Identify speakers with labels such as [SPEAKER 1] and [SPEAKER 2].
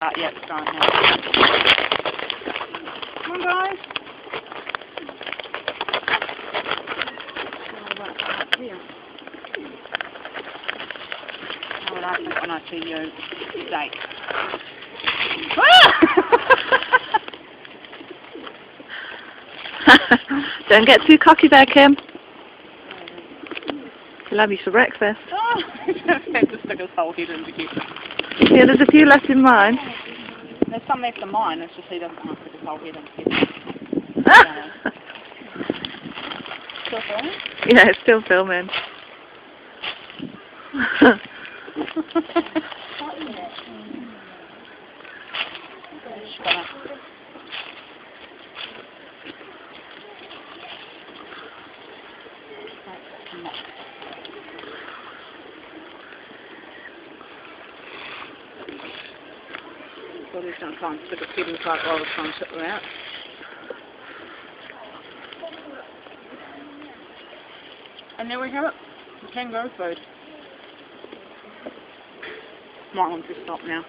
[SPEAKER 1] Yeah, it's starting now. Come on, guys. How will I think when I see you? Steak.
[SPEAKER 2] Don't get too cocky there, Kim. He'll have you for breakfast.
[SPEAKER 1] Oh, just stuck his whole head into it.
[SPEAKER 2] Yeah, there's a few left in mine.
[SPEAKER 1] There's some left in mine, it's just he doesn't want to stick his whole head into it. Still filming?
[SPEAKER 2] Yeah, it's still filming.
[SPEAKER 1] So he's going to try and stick his head inside while we're trying to sit her out. And there we have it. The kangaroo food. Might want to stop now.